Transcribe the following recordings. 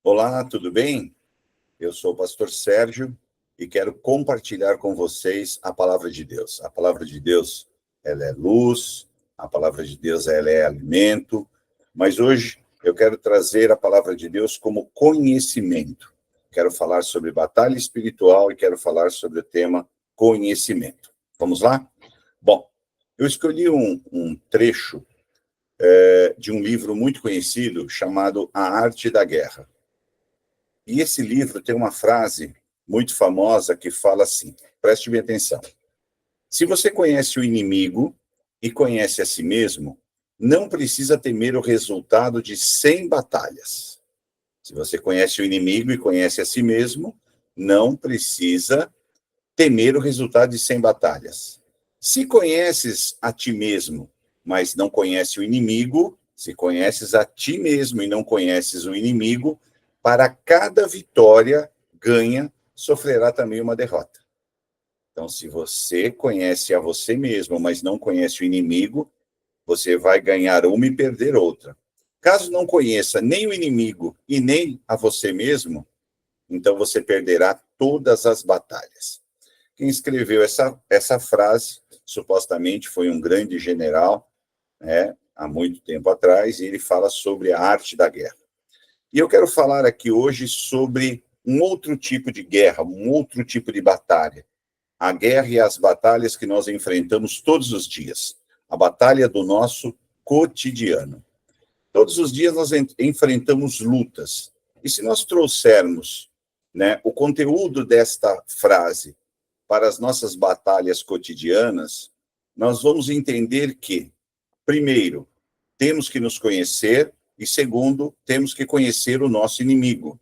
Olá, tudo bem? Eu sou o pastor Sérgio e quero compartilhar com vocês a palavra de Deus. A palavra de Deus, ela é luz, a palavra de Deus, ela é alimento, mas hoje eu quero trazer a palavra de Deus como conhecimento. Quero falar sobre batalha espiritual e quero falar sobre o tema conhecimento. Vamos lá? Bom, eu escolhi um trecho de um livro muito conhecido chamado A Arte da Guerra. E esse livro tem uma frase muito famosa que fala assim, preste bem atenção. Se você conhece o inimigo e conhece a si mesmo, não precisa temer o resultado de 100 batalhas. Se você conhece o inimigo e conhece a si mesmo, não precisa temer o resultado de 100 batalhas. Se conheces a ti mesmo, mas não conhece o inimigo, se conheces a ti mesmo e não conheces o inimigo, para cada vitória ganha, sofrerá também uma derrota. Então, se você conhece a você mesmo, mas não conhece o inimigo, você vai ganhar uma e perder outra. Caso não conheça nem o inimigo e nem a você mesmo, então você perderá todas as batalhas. Quem escreveu essa frase, supostamente, foi um grande general, né, há muito tempo atrás, e ele fala sobre a arte da guerra. E eu quero falar aqui hoje sobre um outro tipo de guerra, um outro tipo de batalha. A guerra e as batalhas que nós enfrentamos todos os dias. A batalha do nosso cotidiano. Todos os dias nós enfrentamos lutas. E se nós trouxermos, né, o conteúdo desta frase para as nossas batalhas cotidianas, nós vamos entender que, primeiro, temos que nos conhecer e, segundo, temos que conhecer o nosso inimigo.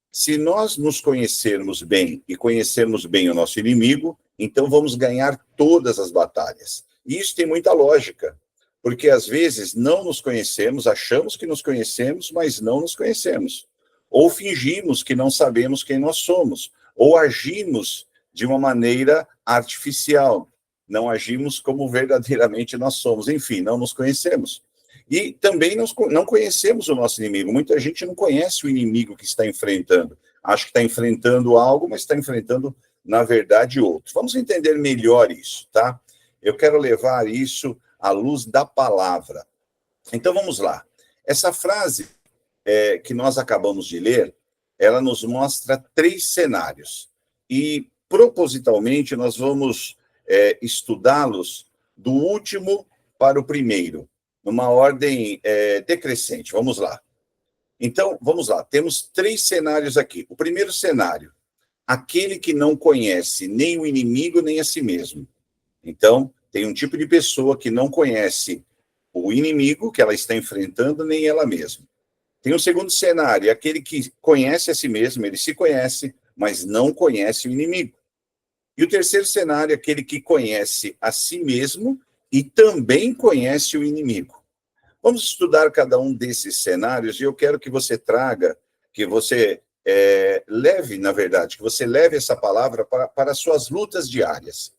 Se nós nos conhecermos bem e conhecermos bem o nosso inimigo, então vamos ganhar todas as batalhas. E isso tem muita lógica, porque às vezes não nos conhecemos, achamos que nos conhecemos, mas não nos conhecemos. Ou fingimos que não sabemos quem nós somos, ou agimos de uma maneira artificial, não agimos como verdadeiramente nós somos. Enfim, não nos conhecemos. E também não conhecemos o nosso inimigo. Muita gente não conhece o inimigo que está enfrentando. Acha que está enfrentando algo, mas está enfrentando, na verdade, outro. Vamos entender melhor isso, tá? Eu quero levar isso à luz da palavra. Então, vamos lá. Essa frase que nós acabamos de ler, ela nos mostra 3 cenários. E, propositalmente, nós vamos estudá-los do último para o primeiro, numa ordem decrescente. Vamos lá. Então, vamos lá. Temos 3 cenários aqui. O primeiro cenário, aquele que não conhece nem o inimigo, nem a si mesmo. Então, tem um tipo de pessoa que não conhece o inimigo que ela está enfrentando, nem ela mesma. Tem um segundo cenário, aquele que conhece a si mesmo, ele se conhece, mas não conhece o inimigo. E o terceiro cenário, aquele que conhece a si mesmo e também conhece o inimigo. Vamos estudar cada um desses cenários e eu quero que você traga, que você leve, na verdade, que você leve essa palavra para as suas lutas diárias.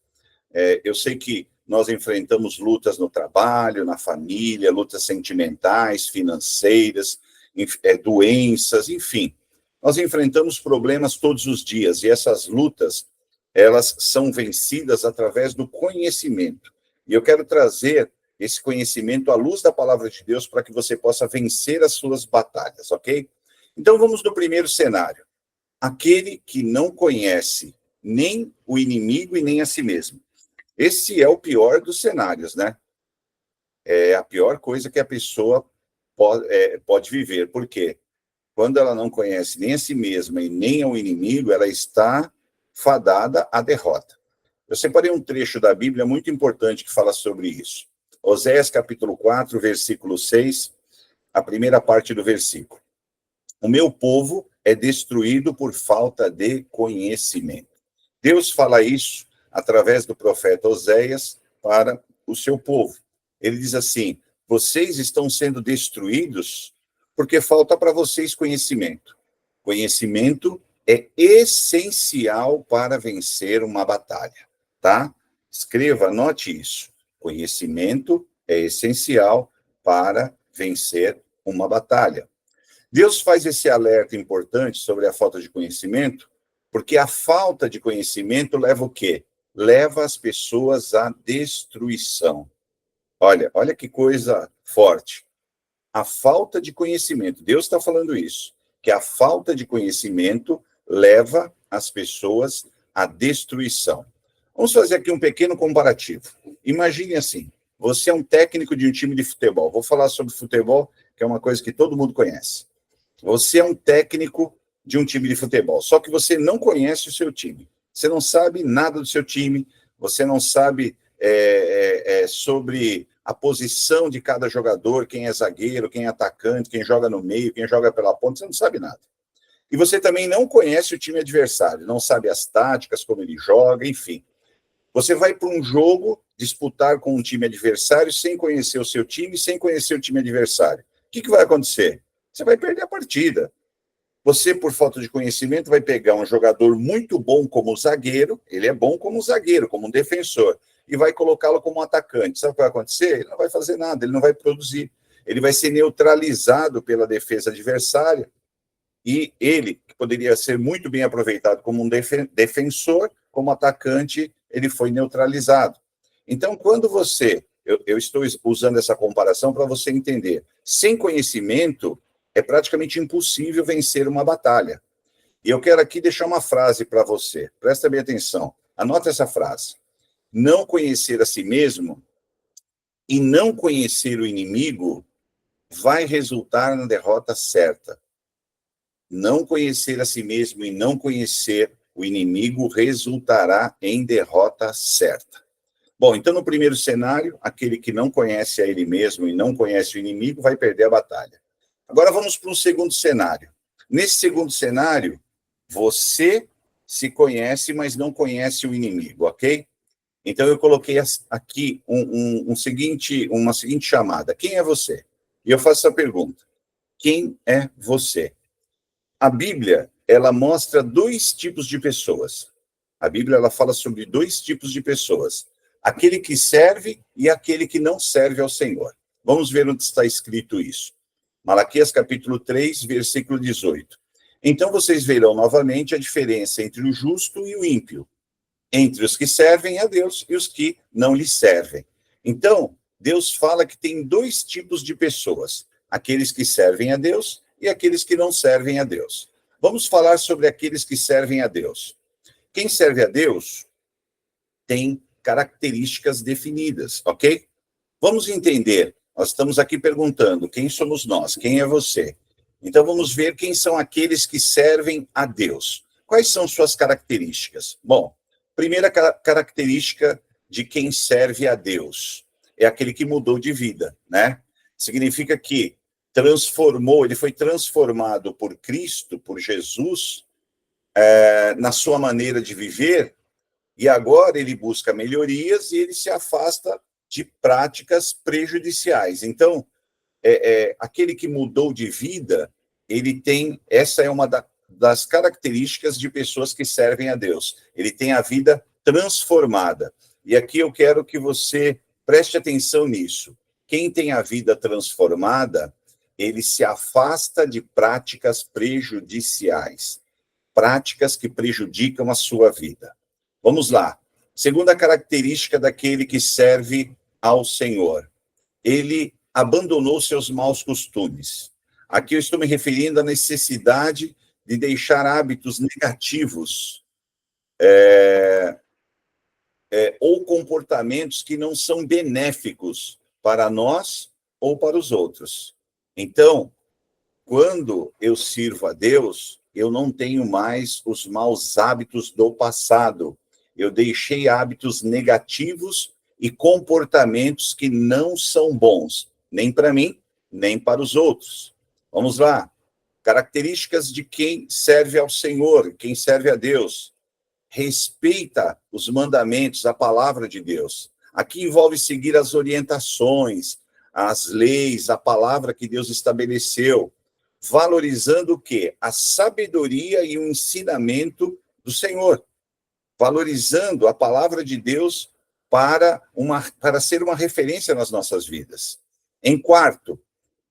Eu sei que nós enfrentamos lutas no trabalho, na família, lutas sentimentais, financeiras, doenças, enfim. Nós enfrentamos problemas todos os dias e essas lutas, elas são vencidas através do conhecimento. E eu quero trazer esse conhecimento à luz da palavra de Deus para que você possa vencer as suas batalhas, ok? Então vamos no primeiro cenário. Aquele que não conhece nem o inimigo e nem a si mesmo. Esse é o pior dos cenários, né? É a pior coisa que a pessoa pode viver. Por quê? Quando ela não conhece nem a si mesma e nem ao inimigo, ela está fadada à derrota. Eu separei um trecho da Bíblia muito importante que fala sobre isso. Oséias, capítulo 4, versículo 6, a primeira parte do versículo. O meu povo é destruído por falta de conhecimento. Deus fala isso através do profeta Oséias para o seu povo. Ele diz assim: vocês estão sendo destruídos porque falta para vocês conhecimento. Conhecimento é essencial para vencer uma batalha, tá? Escreva, anote isso. Conhecimento é essencial para vencer uma batalha. Deus faz esse alerta importante sobre a falta de conhecimento, porque a falta de conhecimento leva o quê? Leva as pessoas à destruição. Olha que coisa forte. A falta de conhecimento, Deus está falando isso, que a falta de conhecimento leva as pessoas à destruição. Vamos fazer aqui um pequeno comparativo. Imagine assim, você é um técnico de um time de futebol. Vou falar sobre futebol, que é uma coisa que todo mundo conhece. Você é um técnico de um time de futebol, só que você não conhece o seu time. Você não sabe nada do seu time, você não sabe sobre a posição de cada jogador, quem é zagueiro, quem é atacante, quem joga no meio, quem joga pela ponta, você não sabe nada. E você também não conhece o time adversário, não sabe as táticas, como ele joga, enfim. Você vai para um jogo disputar com um time adversário sem conhecer o seu time, sem conhecer o time adversário. O que vai acontecer? Você vai perder a partida. Você, por falta de conhecimento, vai pegar um jogador muito bom como zagueiro, ele é bom como zagueiro, como um defensor, e vai colocá-lo como atacante. Sabe o que vai acontecer? Ele não vai fazer nada, ele não vai produzir. Ele vai ser neutralizado pela defesa adversária, e ele, que poderia ser muito bem aproveitado como um defensor, como atacante, ele foi neutralizado. Então, quando você... Eu estou usando essa comparação para você entender. Sem conhecimento, é praticamente impossível vencer uma batalha. E eu quero aqui deixar uma frase para você. Presta bem atenção. Anota essa frase. Não conhecer a si mesmo e não conhecer o inimigo vai resultar na derrota certa. Não conhecer a si mesmo e não conhecer o inimigo resultará em derrota certa. Bom, então no primeiro cenário, aquele que não conhece a ele mesmo e não conhece o inimigo vai perder a batalha. Agora vamos para um segundo cenário. Nesse segundo cenário, você se conhece, mas não conhece o inimigo, ok? Então eu coloquei aqui uma seguinte chamada. Quem é você? E eu faço essa pergunta. Quem é você? A Bíblia, ela mostra dois tipos de pessoas. A Bíblia, ela fala sobre dois tipos de pessoas. Aquele que serve e aquele que não serve ao Senhor. Vamos ver onde está escrito isso. Malaquias capítulo 3, versículo 18. Então vocês verão novamente a diferença entre o justo e o ímpio, entre os que servem a Deus e os que não lhe servem. Então, Deus fala que tem dois tipos de pessoas, aqueles que servem a Deus e aqueles que não servem a Deus. Vamos falar sobre aqueles que servem a Deus. Quem serve a Deus tem características definidas, ok? Vamos entender. Nós estamos aqui perguntando quem somos nós, quem é você. Então vamos ver quem são aqueles que servem a Deus. Quais são suas características? Bom, primeira característica de quem serve a Deus é aquele que mudou de vida, né? Significa que ele foi transformado por Cristo, por Jesus, na sua maneira de viver, e agora ele busca melhorias e ele se afasta de práticas prejudiciais. Então, aquele que mudou de vida, essa é uma das características de pessoas que servem a Deus. Ele tem a vida transformada. E aqui eu quero que você preste atenção nisso. Quem tem a vida transformada, ele se afasta de práticas prejudiciais, práticas que prejudicam a sua vida. Vamos lá. Segunda característica daquele que serve ao Senhor. Ele abandonou seus maus costumes. Aqui eu estou me referindo à necessidade de deixar hábitos negativos ou comportamentos que não são benéficos para nós ou para os outros. Então, quando eu sirvo a Deus, eu não tenho mais os maus hábitos do passado. Eu deixei hábitos negativos e comportamentos que não são bons, nem para mim, nem para os outros. Vamos lá. Características de quem serve ao Senhor, quem serve a Deus. Respeita os mandamentos, a palavra de Deus. Aqui envolve seguir as orientações, as leis, a palavra que Deus estabeleceu, valorizando o quê? A sabedoria e o ensinamento do Senhor. Valorizando a palavra de Deus para ser uma referência nas nossas vidas. Em quarto,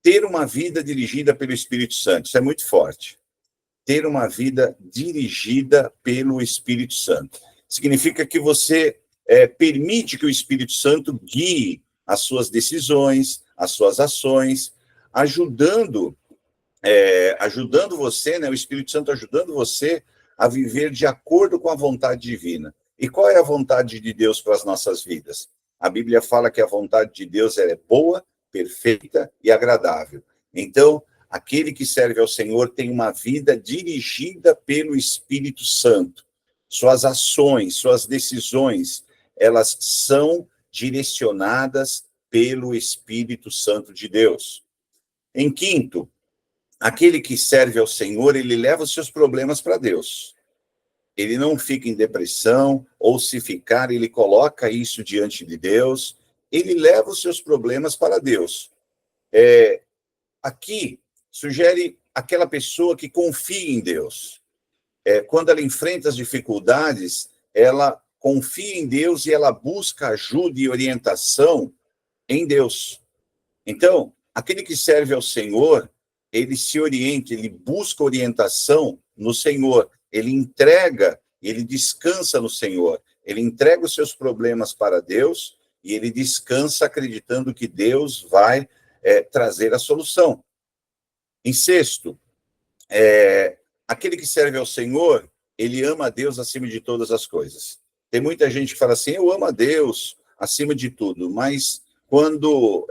ter uma vida dirigida pelo Espírito Santo. Isso é muito forte. Ter uma vida dirigida pelo Espírito Santo. Significa que você permite que o Espírito Santo guie as suas decisões, as suas ações, ajudando você, né, o Espírito Santo ajudando você a viver de acordo com a vontade divina. E qual é a vontade de Deus para as nossas vidas? A Bíblia fala que a vontade de Deus é boa, perfeita e agradável. Então, aquele que serve ao Senhor tem uma vida dirigida pelo Espírito Santo. Suas ações, suas decisões, elas são direcionadas pelo Espírito Santo de Deus. Em quinto, aquele que serve ao Senhor, ele leva os seus problemas para Deus. Ele não fica em depressão, ou se ficar, ele coloca isso diante de Deus. Ele leva os seus problemas para Deus. Aqui, sugere aquela pessoa que confia em Deus. Quando ela enfrenta as dificuldades, ela confia em Deus e ela busca ajuda e orientação em Deus. Então, aquele que serve ao Senhor, ele se orienta, ele busca orientação no Senhor, ele entrega, ele descansa no Senhor, ele entrega os seus problemas para Deus e ele descansa acreditando que Deus vai trazer a solução. Em sexto, aquele que serve ao Senhor, ele ama a Deus acima de todas as coisas. Tem muita gente que fala assim, eu amo a Deus acima de tudo, mas quando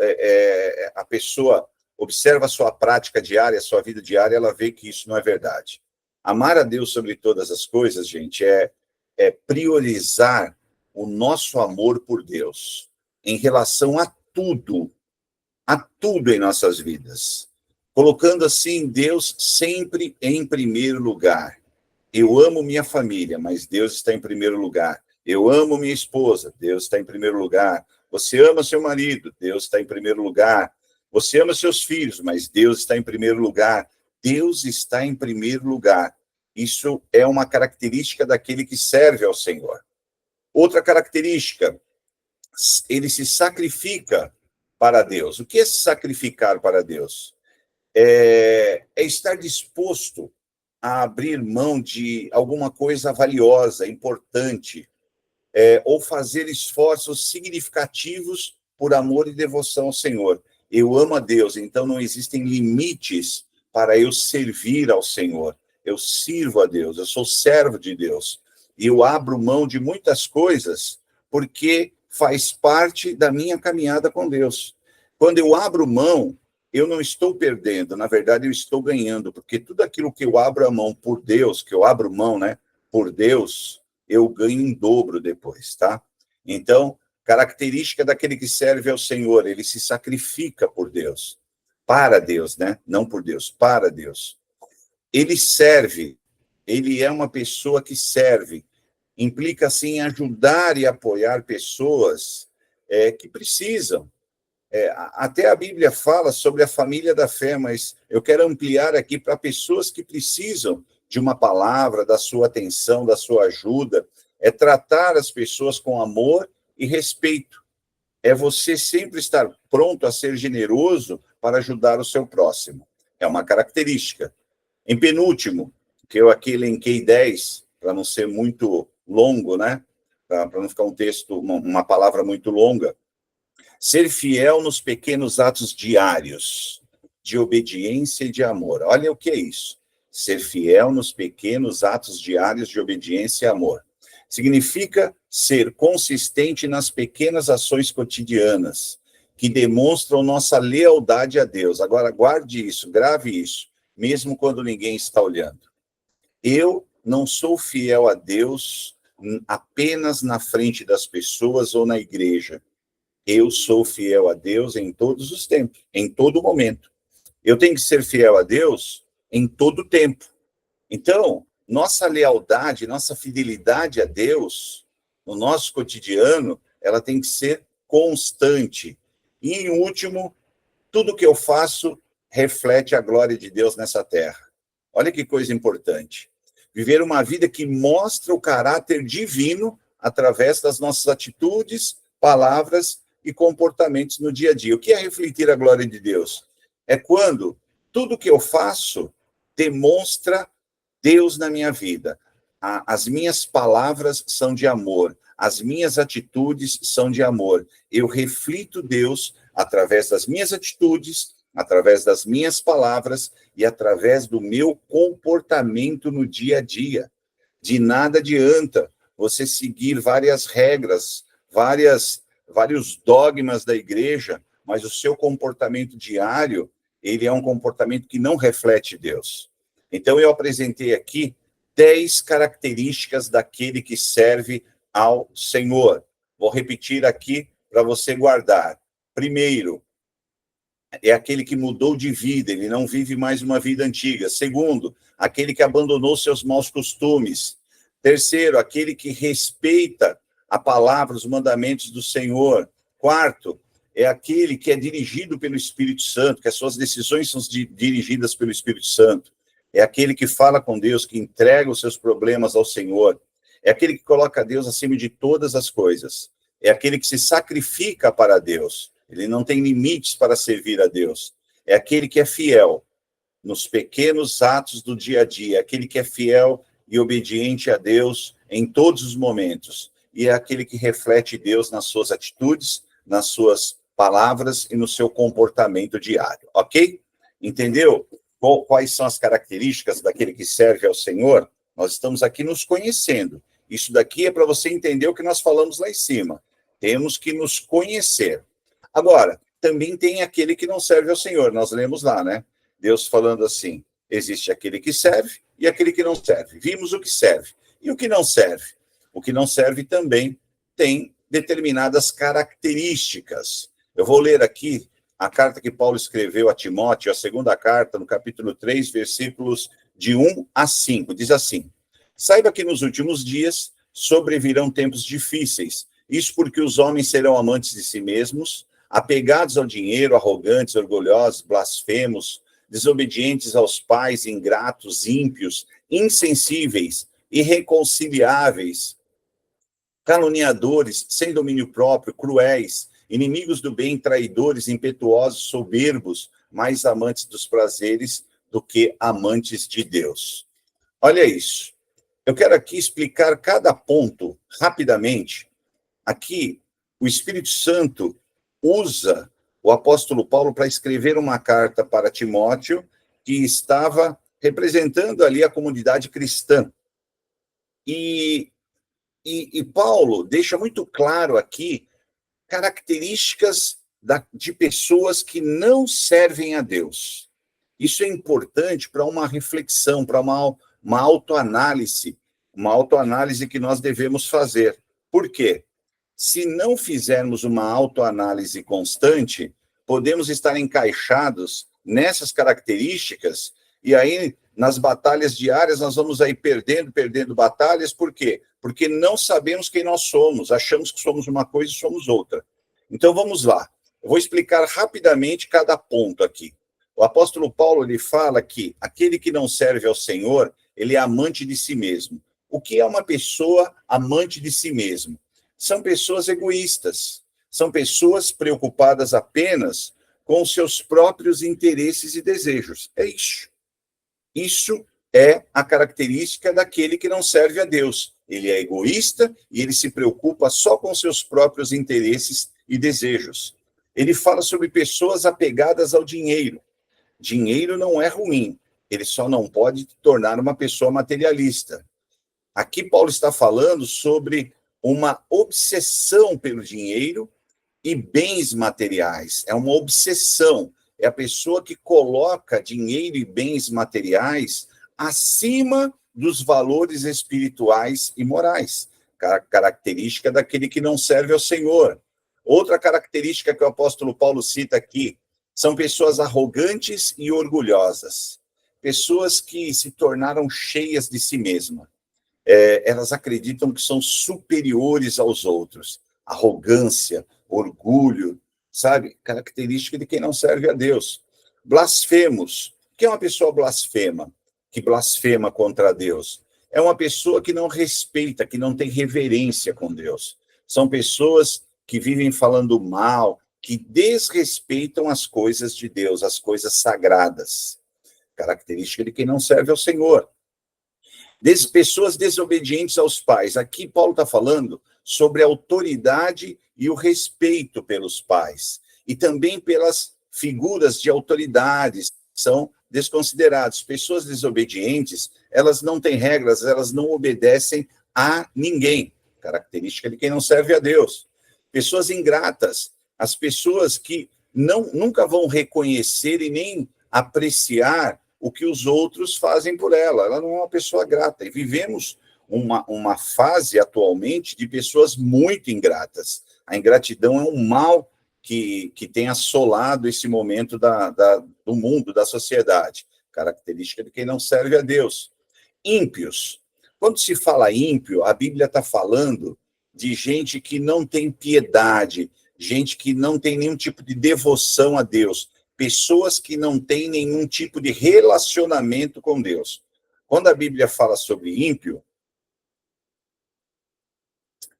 a pessoa observa a sua prática diária, a sua vida diária, ela vê que isso não é verdade. Amar a Deus sobre todas as coisas, gente, é priorizar o nosso amor por Deus em relação a tudo em nossas vidas. Colocando assim Deus sempre em primeiro lugar. Eu amo minha família, mas Deus está em primeiro lugar. Eu amo minha esposa, Deus está em primeiro lugar. Você ama seu marido, Deus está em primeiro lugar. Você ama seus filhos, mas Deus está em primeiro lugar. Deus está em primeiro lugar. Isso é uma característica daquele que serve ao Senhor. Outra característica, ele se sacrifica para Deus. O que é se sacrificar para Deus? É estar disposto a abrir mão de alguma coisa valiosa, importante, ou fazer esforços significativos por amor e devoção ao Senhor. Eu amo a Deus, então não existem limites para eu servir ao Senhor. Eu sirvo a Deus, eu sou servo de Deus. E eu abro mão de muitas coisas porque faz parte da minha caminhada com Deus. Quando eu abro mão, eu não estou perdendo, na verdade eu estou ganhando, porque tudo aquilo que eu abro a mão por Deus, que eu abro mão, né, por Deus, eu ganho em dobro depois, tá? Então, característica daquele que serve ao Senhor, ele se sacrifica por Deus, para Deus, né? Não por Deus, para Deus. Ele serve, ele é uma pessoa que serve, implica, assim, ajudar e apoiar pessoas que precisam. Até a Bíblia fala sobre a família da fé, mas eu quero ampliar aqui para pessoas que precisam de uma palavra, da sua atenção, da sua ajuda. É tratar as pessoas com amor e respeito. É você sempre estar pronto a ser generoso para ajudar o seu próximo. É uma característica. Em penúltimo, que eu aqui elenquei 10, para não ser muito longo, né? Para não ficar um texto, uma palavra muito longa. Ser fiel nos pequenos atos diários de obediência e de amor. Olha o que é isso. Ser fiel nos pequenos atos diários de obediência e amor. Significa ser consistente nas pequenas ações cotidianas que demonstram nossa lealdade a Deus. Agora, guarde isso, grave isso, mesmo quando ninguém está olhando. Eu não sou fiel a Deus apenas na frente das pessoas ou na igreja. Eu sou fiel a Deus em todos os tempos, em todo momento. Eu tenho que ser fiel a Deus em todo tempo. Então, nossa lealdade, nossa fidelidade a Deus, no nosso cotidiano, ela tem que ser constante. E, em último, tudo que eu faço reflete a glória de Deus nessa terra. Olha que coisa importante. Viver uma vida que mostra o caráter divino através das nossas atitudes, palavras e comportamentos no dia a dia. O que é refletir a glória de Deus? É quando tudo que eu faço demonstra Deus na minha vida. As minhas palavras são de amor, as minhas atitudes são de amor. Eu reflito Deus através das minhas atitudes, através das minhas palavras e através do meu comportamento no dia a dia. De nada adianta você seguir várias regras, vários dogmas da igreja, mas o seu comportamento diário, ele é um comportamento que não reflete Deus. Então, eu apresentei aqui 10 características daquele que serve ao Senhor. Vou repetir aqui para você guardar. Primeiro, é aquele que mudou de vida, ele não vive mais uma vida antiga. Segundo, aquele que abandonou seus maus costumes. Terceiro, aquele que respeita a palavra, os mandamentos do Senhor. Quarto, é aquele que é dirigido pelo Espírito Santo, que as suas decisões são dirigidas pelo Espírito Santo. É aquele que fala com Deus, que entrega os seus problemas ao Senhor. É aquele que coloca Deus acima de todas as coisas. É aquele que se sacrifica para Deus. Ele não tem limites para servir a Deus. É aquele que é fiel nos pequenos atos do dia a dia. É aquele que é fiel e obediente a Deus em todos os momentos. E é aquele que reflete Deus nas suas atitudes, nas suas palavras e no seu comportamento diário. Ok? Entendeu? Quais são as características daquele que serve ao Senhor? Nós estamos aqui nos conhecendo. Isso daqui é para você entender o que nós falamos lá em cima. Temos que nos conhecer. Agora, também tem aquele que não serve ao Senhor. Nós lemos lá, né? Deus falando assim, existe aquele que serve e aquele que não serve. Vimos o que serve. E o que não serve? O que não serve também tem determinadas características. Eu vou ler aqui a carta que Paulo escreveu a Timóteo, a segunda carta, no capítulo 3, versículos de 1 a 5. Diz assim: saiba que nos últimos dias sobrevirão tempos difíceis. Isso porque os homens serão amantes de si mesmos, apegados ao dinheiro, arrogantes, orgulhosos, blasfemos, desobedientes aos pais, ingratos, ímpios, insensíveis, irreconciliáveis, caluniadores, sem domínio próprio, cruéis, inimigos do bem, traidores, impetuosos, soberbos, mais amantes dos prazeres do que amantes de Deus. Olha isso. Eu quero aqui explicar cada ponto rapidamente. Aqui, o Espírito Santo usa o apóstolo Paulo para escrever uma carta para Timóteo, que estava representando ali a comunidade cristã. E Paulo deixa muito claro aqui características de pessoas que não servem a Deus. Isso é importante para uma reflexão, para uma autoanálise que nós devemos fazer. Por quê? Se não fizermos uma autoanálise constante, podemos estar encaixados nessas características e aí, nas batalhas diárias, nós vamos aí perdendo batalhas. Por quê? Porque não sabemos quem nós somos, achamos que somos uma coisa e somos outra. Então, vamos lá. Eu vou explicar rapidamente cada ponto aqui. O apóstolo Paulo, ele fala que aquele que não serve ao Senhor, ele é amante de si mesmo. O que é uma pessoa amante de si mesmo? São pessoas egoístas, são pessoas preocupadas apenas com os seus próprios interesses e desejos. É isso. Isso é a característica daquele que não serve a Deus. Ele é egoísta e ele se preocupa só com seus próprios interesses e desejos. Ele fala sobre pessoas apegadas ao dinheiro. Dinheiro não é ruim, ele só não pode tornar uma pessoa materialista. Aqui Paulo está falando sobre uma obsessão pelo dinheiro e bens materiais. É uma obsessão. É a pessoa que coloca dinheiro e bens materiais acima dos valores espirituais e morais. Característica daquele que não serve ao Senhor. Outra característica que o apóstolo Paulo cita aqui são pessoas arrogantes e orgulhosas. Pessoas que se tornaram cheias de si mesmas. Elas acreditam que são superiores aos outros. Arrogância, orgulho, sabe? Característica de quem não serve a Deus. Blasfemos. O que é uma pessoa blasfema? Que blasfema contra Deus? É uma pessoa que não respeita, que não tem reverência com Deus. São pessoas que vivem falando mal, que desrespeitam as coisas de Deus, as coisas sagradas. Característica de quem não serve ao Senhor. Pessoas desobedientes aos pais. Aqui Paulo está falando sobre a autoridade e o respeito pelos pais. E também pelas figuras de autoridades que são desconsideradas. Pessoas desobedientes, elas não têm regras, elas não obedecem a ninguém. Característica de quem não serve a Deus. Pessoas ingratas, as pessoas que nunca vão reconhecer e nem apreciar o que os outros fazem por ela. Ela não é uma pessoa grata. E vivemos uma fase atualmente de pessoas muito ingratas. A ingratidão é um mal que tem assolado esse momento do mundo, da sociedade. Característica de quem não serve a Deus. Ímpios. Quando se fala ímpio, a Bíblia está falando de gente que não tem piedade, gente que não tem nenhum tipo de devoção a Deus, pessoas que não têm nenhum tipo de relacionamento com Deus. Quando a Bíblia fala sobre ímpio,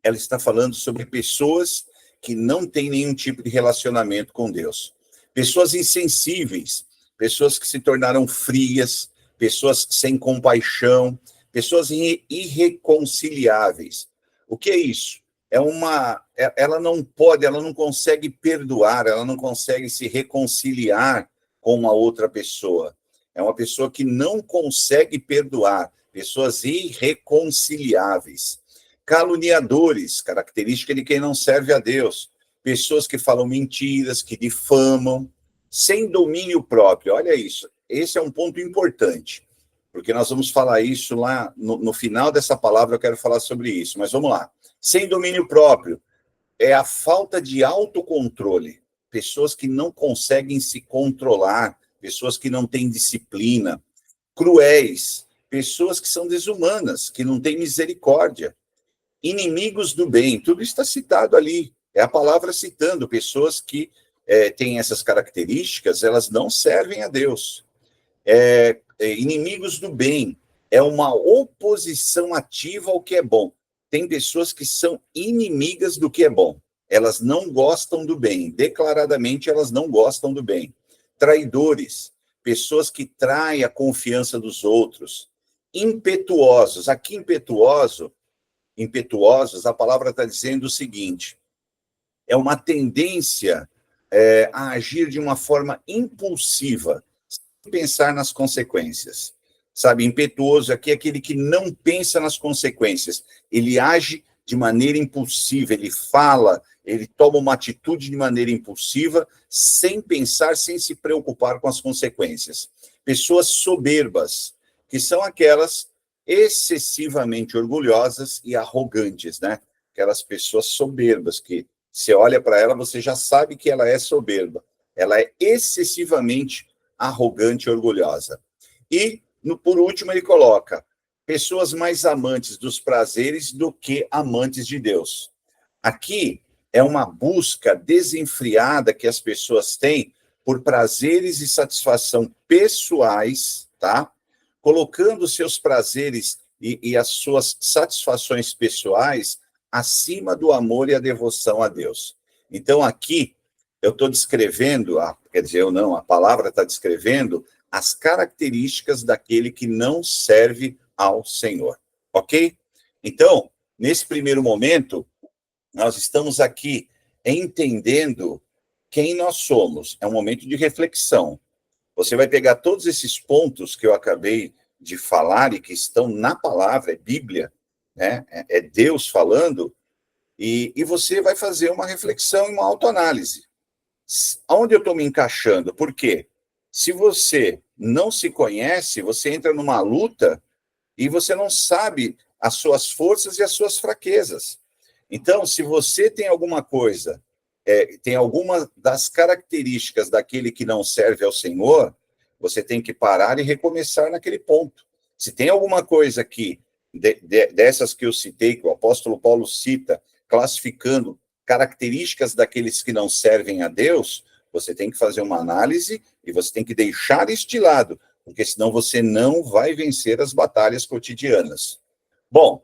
ela está falando sobre pessoas que não têm nenhum tipo de relacionamento com Deus. Pessoas insensíveis, pessoas que se tornaram frias, pessoas sem compaixão, pessoas irreconciliáveis. O que é isso? Ela não pode, ela não consegue perdoar, ela não consegue se reconciliar com uma outra pessoa. É uma pessoa que não consegue perdoar, pessoas irreconciliáveis. Caluniadores, característica de quem não serve a Deus. Pessoas que falam mentiras, que difamam, sem domínio próprio. Olha isso, esse é um ponto importante, porque nós vamos falar isso lá no final dessa palavra, eu quero falar sobre isso, mas vamos lá. Sem domínio próprio é a falta de autocontrole. Pessoas que não conseguem se controlar, pessoas que não têm disciplina, cruéis, pessoas que são desumanas, que não têm misericórdia, inimigos do bem, tudo está citado ali. É a palavra citando pessoas que têm essas características, elas não servem a Deus. Inimigos do bem é uma oposição ativa ao que é bom. Tem pessoas que são inimigas do que é bom. Elas não gostam do bem. Declaradamente, elas não gostam do bem. Traidores, pessoas que traem a confiança dos outros. Impetuosos. Aqui, impetuosos, a palavra está dizendo o seguinte: é uma tendência a agir de uma forma impulsiva, sem pensar nas consequências. Sabe, impetuoso aqui é aquele que não pensa nas consequências. Ele age de maneira impulsiva, ele fala, ele toma uma atitude de maneira impulsiva, sem pensar, sem se preocupar com as consequências. Pessoas soberbas, que são aquelas excessivamente orgulhosas e arrogantes, né? Aquelas pessoas soberbas que você olha para ela, você já sabe que ela é soberba. Ela é excessivamente arrogante e orgulhosa. E, por último, ele coloca pessoas mais amantes dos prazeres do que amantes de Deus. Aqui é uma busca desenfreada que as pessoas têm por prazeres e satisfação pessoais, tá? Colocando seus prazeres e as suas satisfações pessoais acima do amor e a devoção a Deus. Então, aqui, eu estou descrevendo, quer dizer, eu não, a palavra está descrevendo as características daquele que não serve ao Senhor, ok? Então, nesse primeiro momento, nós estamos aqui entendendo quem nós somos. É um momento de reflexão. Você vai pegar todos esses pontos que eu acabei de falar e que estão na palavra, é Bíblia, né? É Deus falando, e você vai fazer uma reflexão e uma autoanálise. Onde eu estou me encaixando? Por quê? Se você não se conhece, você entra numa luta e você não sabe as suas forças e as suas fraquezas. Então, se você tem alguma coisa, tem alguma das características daquele que não serve ao Senhor, você tem que parar e recomeçar naquele ponto. Se tem alguma coisa que, dessas que eu citei, que o apóstolo Paulo cita, classificando características daqueles que não servem a Deus, você tem que fazer uma análise e você tem que deixar isso de lado, porque senão você não vai vencer as batalhas cotidianas. Bom,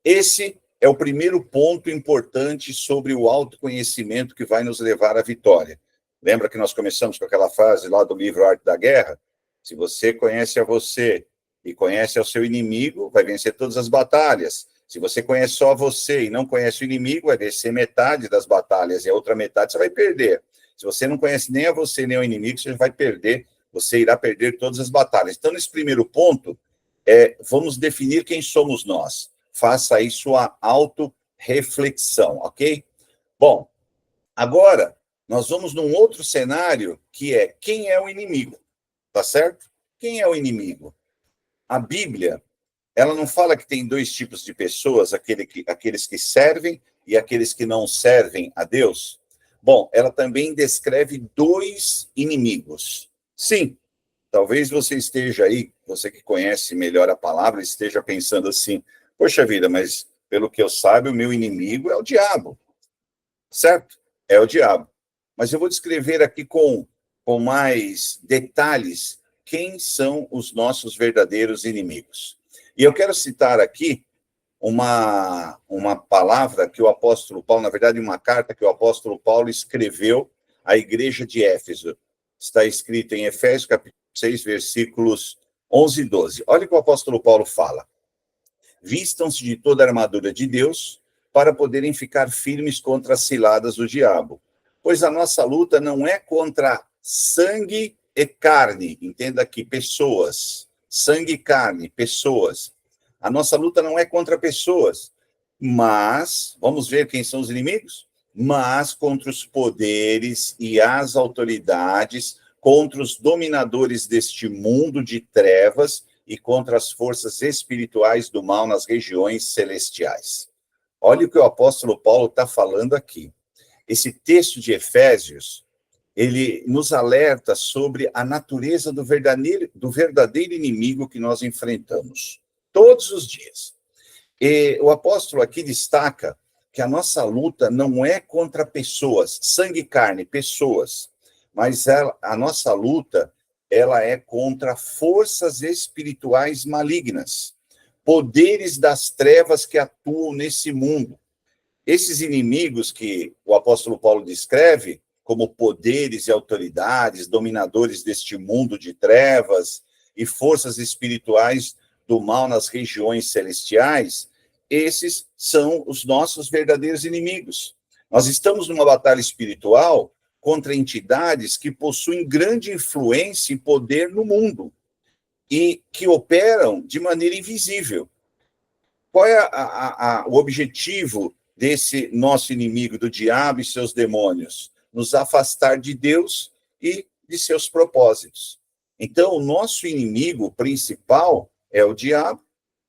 esse é o primeiro ponto importante sobre o autoconhecimento que vai nos levar à vitória. Lembra que nós começamos com aquela frase lá do livro Arte da Guerra? Se você conhece a você e conhece ao seu inimigo, vai vencer todas as batalhas. Se você conhece só você e não conhece o inimigo, vai vencer metade das batalhas e a outra metade você vai perder. Se você não conhece nem a você nem ao inimigo, você vai perder, você irá perder todas as batalhas. Então, nesse primeiro ponto, vamos definir quem somos nós. Faça aí sua autorreflexão, ok? Bom, agora nós vamos num outro cenário que é quem é o inimigo, tá certo? Quem é o inimigo? A Bíblia, ela não fala que tem dois tipos de pessoas, aqueles que servem e aqueles que não servem a Deus? Bom, ela também descreve dois inimigos. Sim, talvez você esteja aí, você que conhece melhor a palavra, esteja pensando assim, poxa vida, mas pelo que eu saiba, o meu inimigo é o diabo, certo? É o diabo. Mas eu vou descrever aqui com mais detalhes quem são os nossos verdadeiros inimigos. E eu quero citar aqui uma palavra que o apóstolo Paulo, na verdade, uma carta que o apóstolo Paulo escreveu à igreja de Éfeso. Está escrito em Efésios, capítulo 6, versículos 11 e 12. Olha o que o apóstolo Paulo fala. Vistam-se de toda a armadura de Deus para poderem ficar firmes contra as ciladas do diabo. Pois a nossa luta não é contra sangue e carne. Entenda aqui, pessoas. Sangue e carne, pessoas. A nossa luta não é contra pessoas, mas, vamos ver quem são os inimigos? Mas contra os poderes e as autoridades, contra os dominadores deste mundo de trevas e contra as forças espirituais do mal nas regiões celestiais. Olha o que o apóstolo Paulo está falando aqui. Esse texto de Efésios, ele nos alerta sobre a natureza do verdadeiro inimigo que nós enfrentamos todos os dias. E o apóstolo aqui destaca que a nossa luta não é contra pessoas, sangue e carne, pessoas, mas a nossa luta, ela é contra forças espirituais malignas, poderes das trevas que atuam nesse mundo. Esses inimigos que o apóstolo Paulo descreve como poderes e autoridades, dominadores deste mundo de trevas e forças espirituais do mal nas regiões celestiais, esses são os nossos verdadeiros inimigos. Nós estamos numa batalha espiritual contra entidades que possuem grande influência e poder no mundo e que operam de maneira invisível. Qual é o objetivo desse nosso inimigo, do diabo e seus demônios? Nos afastar de Deus e de seus propósitos. Então, o nosso inimigo principal é o diabo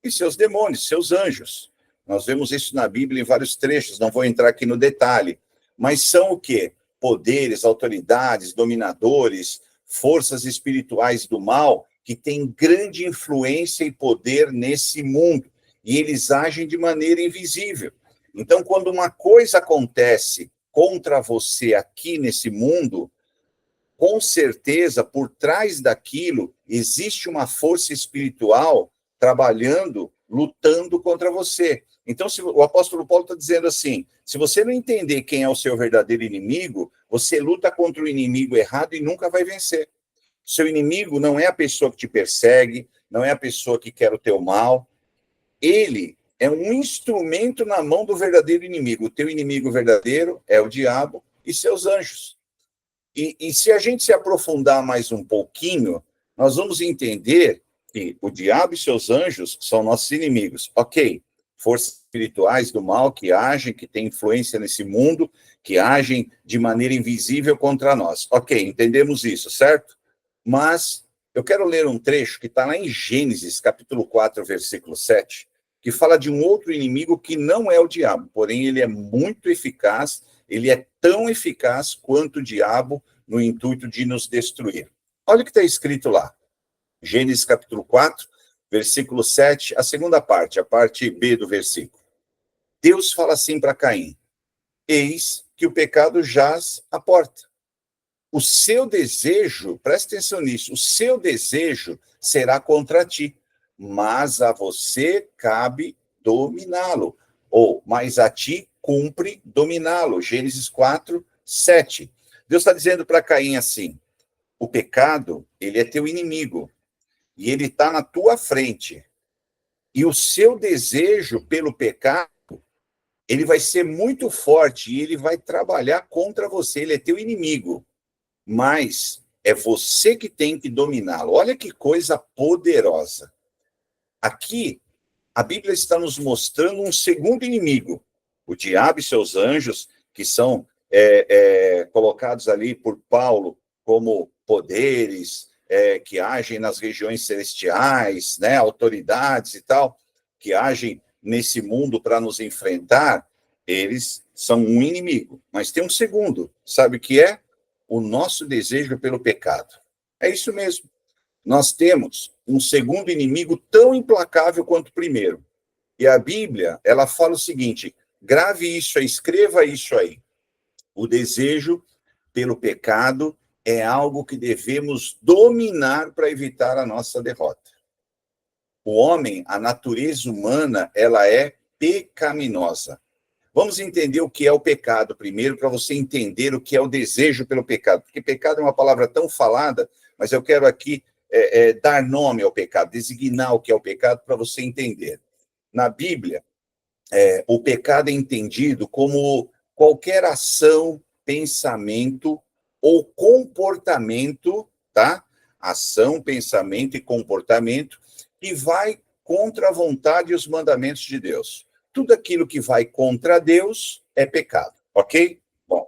e seus demônios, seus anjos. Nós vemos isso na Bíblia em vários trechos, não vou entrar aqui no detalhe. Mas são o quê? Poderes, autoridades, dominadores, forças espirituais do mal que têm grande influência e poder nesse mundo. E eles agem de maneira invisível. Então, quando uma coisa acontece contra você aqui nesse mundo, com certeza, por trás daquilo, existe uma força espiritual trabalhando, lutando contra você. Então, o apóstolo Paulo está dizendo assim, se você não entender quem é o seu verdadeiro inimigo, você luta contra o inimigo errado e nunca vai vencer. Seu inimigo não é a pessoa que te persegue, não é a pessoa que quer o teu mal. Ele é um instrumento na mão do verdadeiro inimigo. O teu inimigo verdadeiro é o diabo e seus anjos. E se a gente se aprofundar mais um pouquinho, nós vamos entender que o diabo e seus anjos são nossos inimigos. Ok, forças espirituais do mal que agem, que têm influência nesse mundo, que agem de maneira invisível contra nós. Ok, entendemos isso, certo? Mas eu quero ler um trecho que está lá em Gênesis, capítulo 4, versículo 7, que fala de um outro inimigo que não é o diabo, porém ele é muito eficaz, ele é tão eficaz quanto o diabo no intuito de nos destruir. Olha o que está escrito lá. Gênesis capítulo 4, versículo 7, a segunda parte, a parte B do versículo. Deus fala assim para Caim: eis que o pecado jaz à porta. O seu desejo, presta atenção nisso, o seu desejo será contra ti, mas a você cabe dominá-lo. ou mas a ti cumpre dominá-lo. Gênesis 4, 7. Deus está dizendo para Caim assim, o pecado, ele é teu inimigo, e ele está na tua frente. E o seu desejo pelo pecado, ele vai ser muito forte, e ele vai trabalhar contra você, ele é teu inimigo. Mas é você que tem que dominá-lo. Olha que coisa poderosa. Aqui, a Bíblia está nos mostrando um segundo inimigo, o diabo e seus anjos, que são colocados ali por Paulo como poderes que agem nas regiões celestiais, né, autoridades e tal, que agem nesse mundo para nos enfrentar. Eles são um inimigo. Mas tem um segundo, sabe o que é? O nosso desejo pelo pecado. É isso mesmo. Nós temos um segundo inimigo tão implacável quanto o primeiro. E a Bíblia, ela fala o seguinte, grave isso aí, escreva isso aí. O desejo pelo pecado é algo que devemos dominar para evitar a nossa derrota. O homem, a natureza humana, ela é pecaminosa. Vamos entender o que é o pecado primeiro, para você entender o que é o desejo pelo pecado. Porque pecado é uma palavra tão falada, mas eu quero aqui dar nome ao pecado, designar o que é o pecado para você entender. Na Bíblia, o pecado é entendido como qualquer ação, pensamento ou comportamento, tá? Ação, pensamento e comportamento que vai contra a vontade e os mandamentos de Deus. Tudo aquilo que vai contra Deus é pecado, ok? Bom,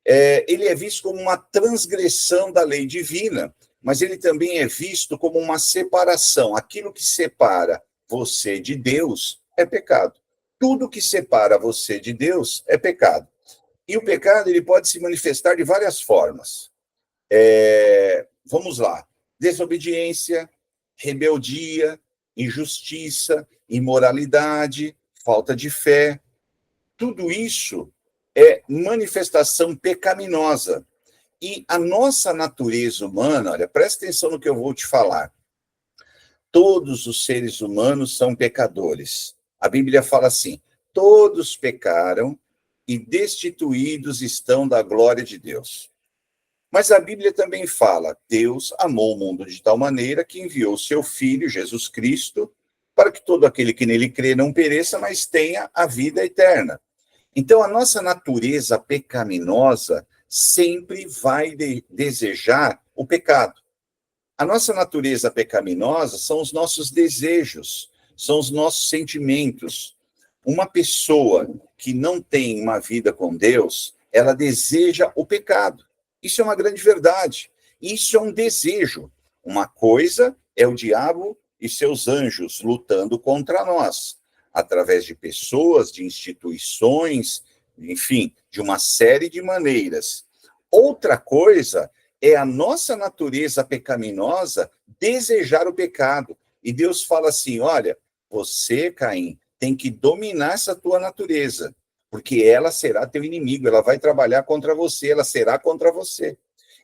ele é visto como uma transgressão da lei divina, mas ele também é visto como uma separação. Aquilo que separa você de Deus é pecado. Tudo que separa você de Deus é pecado. E o pecado ele pode se manifestar de várias formas. Vamos lá. Desobediência, rebeldia, injustiça, imoralidade, falta de fé. Tudo isso é manifestação pecaminosa. E a nossa natureza humana, olha, presta atenção no que eu vou te falar. Todos os seres humanos são pecadores. A Bíblia fala assim, todos pecaram e destituídos estão da glória de Deus. Mas a Bíblia também fala, Deus amou o mundo de tal maneira que enviou seu Filho, Jesus Cristo, para que todo aquele que nele crê não pereça, mas tenha a vida eterna. Então, a nossa natureza pecaminosa sempre vai desejar o pecado. A nossa natureza pecaminosa são os nossos desejos, são os nossos sentimentos. Uma pessoa que não tem uma vida com Deus, ela deseja o pecado. Isso é uma grande verdade. Isso é um desejo. Uma coisa é o diabo e seus anjos lutando contra nós, através de pessoas, de instituições, enfim, de uma série de maneiras. Outra coisa é a nossa natureza pecaminosa desejar o pecado. E Deus fala assim, olha, você, Caim, tem que dominar essa tua natureza, porque ela será teu inimigo, ela vai trabalhar contra você, ela será contra você.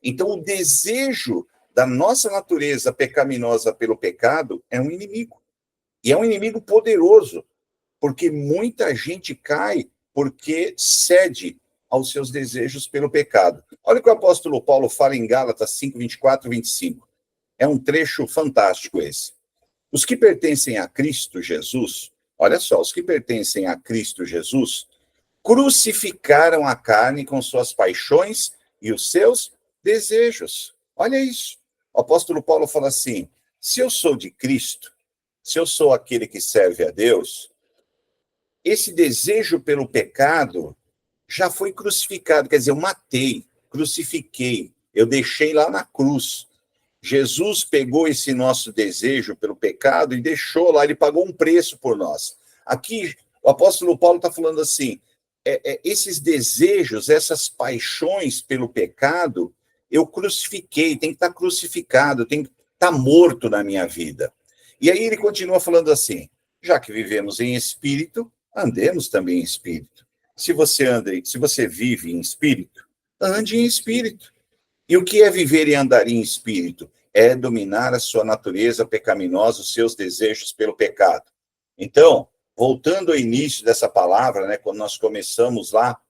Então, o desejo da nossa natureza pecaminosa pelo pecado é um inimigo. E é um inimigo poderoso, porque muita gente cai porque cede aos seus desejos pelo pecado. Olha o que o apóstolo Paulo fala em Gálatas 5, 24 e 25. É um trecho fantástico esse. Os que pertencem a Cristo Jesus, olha só, os que pertencem a Cristo Jesus, crucificaram a carne com suas paixões e os seus desejos. Olha isso. O apóstolo Paulo fala assim, se eu sou de Cristo, se eu sou aquele que serve a Deus, esse desejo pelo pecado já foi crucificado, quer dizer, eu matei, crucifiquei, eu deixei lá na cruz. Jesus pegou esse nosso desejo pelo pecado e deixou lá, ele pagou um preço por nós. Aqui, o apóstolo Paulo está falando assim, esses desejos, essas paixões pelo pecado, eu crucifiquei, tem que estar crucificado, tem que estar morto na minha vida. E aí ele continua falando assim, já que vivemos em espírito, andemos também em espírito. Se você vive em espírito, ande em espírito. E o que é viver e andar em espírito? É dominar a sua natureza pecaminosa, os seus desejos pelo pecado. Então, voltando ao início dessa palavra, né, quando nós começamos lá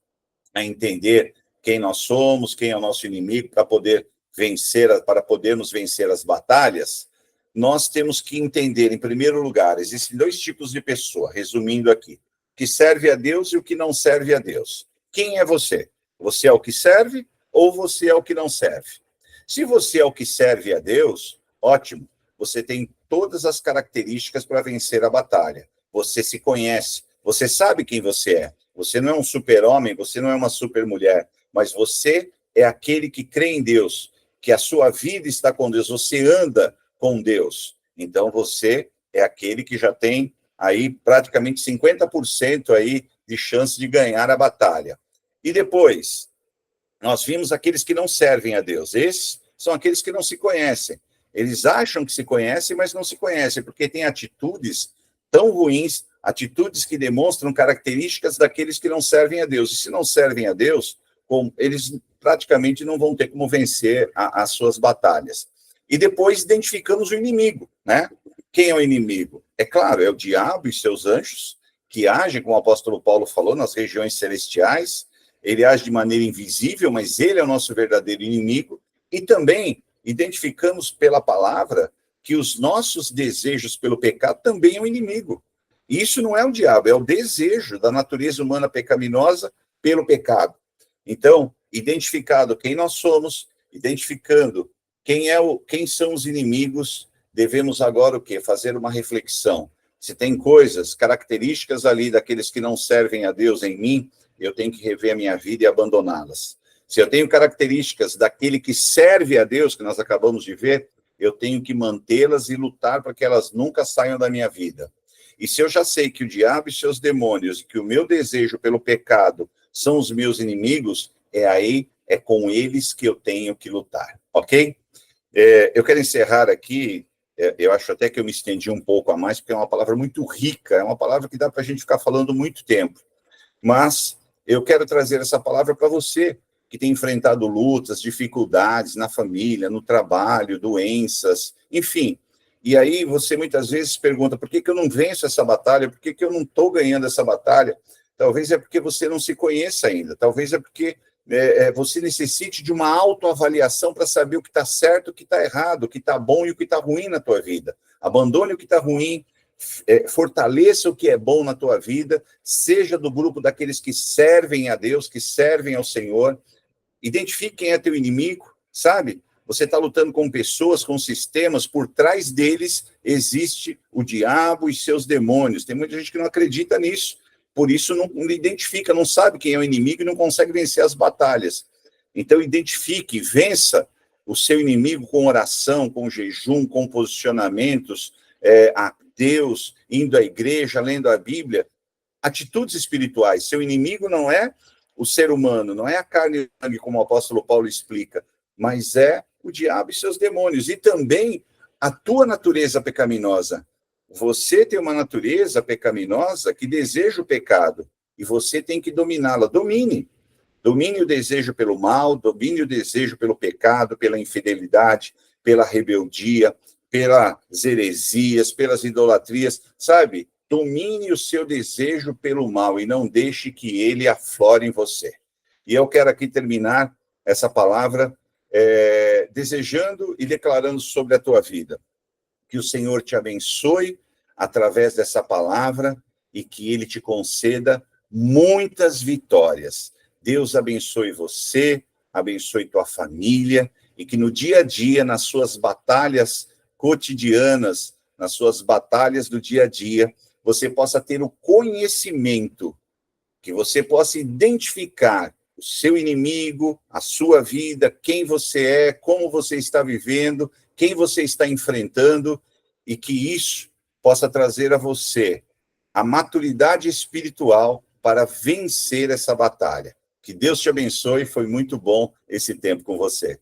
a entender quem nós somos, quem é o nosso inimigo, para podermos vencer as batalhas, nós temos que entender, em primeiro lugar, existem 2 tipos de pessoa, resumindo aqui, o que serve a Deus e o que não serve a Deus. Quem é você? Você é o que serve ou você é o que não serve? Se você é o que serve a Deus, ótimo, você tem todas as características para vencer a batalha. Você se conhece, você sabe quem você é. Você não é um super-homem, você não é uma super-mulher, mas você é aquele que crê em Deus, que a sua vida está com Deus, você anda com Deus. Então, você é aquele que já tem aí praticamente 50% aí de chance de ganhar a batalha. E depois, nós vimos aqueles que não servem a Deus. Esses são aqueles que não se conhecem. Eles acham que se conhecem, mas não se conhecem, porque têm atitudes tão ruins, atitudes que demonstram características daqueles que não servem a Deus. E se não servem a Deus, eles praticamente não vão ter como vencer as suas batalhas. E depois identificamos o inimigo, né? Quem é o inimigo? É claro, é o diabo e seus anjos, que agem, como o apóstolo Paulo falou, nas regiões celestiais. Ele age de maneira invisível, mas ele é o nosso verdadeiro inimigo. E também identificamos pela palavra que os nossos desejos pelo pecado também é um inimigo. E isso não é o diabo, é o desejo da natureza humana pecaminosa pelo pecado. Então, identificado quem nós somos, identificando quem são os inimigos, devemos agora o quê? Fazer uma reflexão. Se tem coisas, características ali daqueles que não servem a Deus em mim, eu tenho que rever a minha vida e abandoná-las. Se eu tenho características daquele que serve a Deus, que nós acabamos de ver, eu tenho que mantê-las e lutar para que elas nunca saiam da minha vida. E se eu já sei que o diabo e seus demônios, que o meu desejo pelo pecado são os meus inimigos, é com eles que eu tenho que lutar, ok? Eu quero encerrar aqui, eu acho até que eu me estendi um pouco a mais, porque é uma palavra muito rica, é uma palavra que dá para a gente ficar falando muito tempo. Mas eu quero trazer essa palavra para você, que tem enfrentado lutas, dificuldades na família, no trabalho, doenças, enfim. E aí você muitas vezes pergunta, por que eu não venço essa batalha? Por que eu não estou ganhando essa batalha? Talvez é porque você não se conheça ainda, talvez é porque você necessite de uma autoavaliação para saber o que está certo, o que está errado, o que está bom e o que está ruim na tua vida. Abandone o que está ruim, fortaleça o que é bom na tua vida, seja do grupo daqueles que servem a Deus, que servem ao Senhor. Identifique quem é teu inimigo, sabe? Você está lutando com pessoas, com sistemas, por trás deles existe o diabo e seus demônios. Tem muita gente que não acredita nisso, por isso não identifica, não sabe quem é o inimigo e não consegue vencer as batalhas. Então, identifique, vença o seu inimigo com oração, com jejum, com posicionamentos, a Deus, indo à igreja, lendo a Bíblia, atitudes espirituais. Seu inimigo não é o ser humano, não é a carne e sangue, como o apóstolo Paulo explica, mas é o diabo e seus demônios, e também a tua natureza pecaminosa. Você tem uma natureza pecaminosa que deseja o pecado, e você tem que dominá-la. Domine o desejo pelo mal, domine o desejo pelo pecado, pela infidelidade, pela rebeldia, pelas heresias, pelas idolatrias, sabe? Domine o seu desejo pelo mal e não deixe que ele aflore em você. E eu quero aqui terminar essa palavra desejando e declarando sobre a tua vida. Que o Senhor te abençoe através dessa palavra e que ele te conceda muitas vitórias. Deus abençoe você, abençoe tua família e que no dia a dia, nas suas batalhas cotidianas, nas suas batalhas do dia a dia, você possa ter o conhecimento, que você possa identificar o seu inimigo, a sua vida, quem você é, como você está vivendo, quem você está enfrentando, e que isso possa trazer a você a maturidade espiritual para vencer essa batalha. Que Deus te abençoe, foi muito bom esse tempo com você.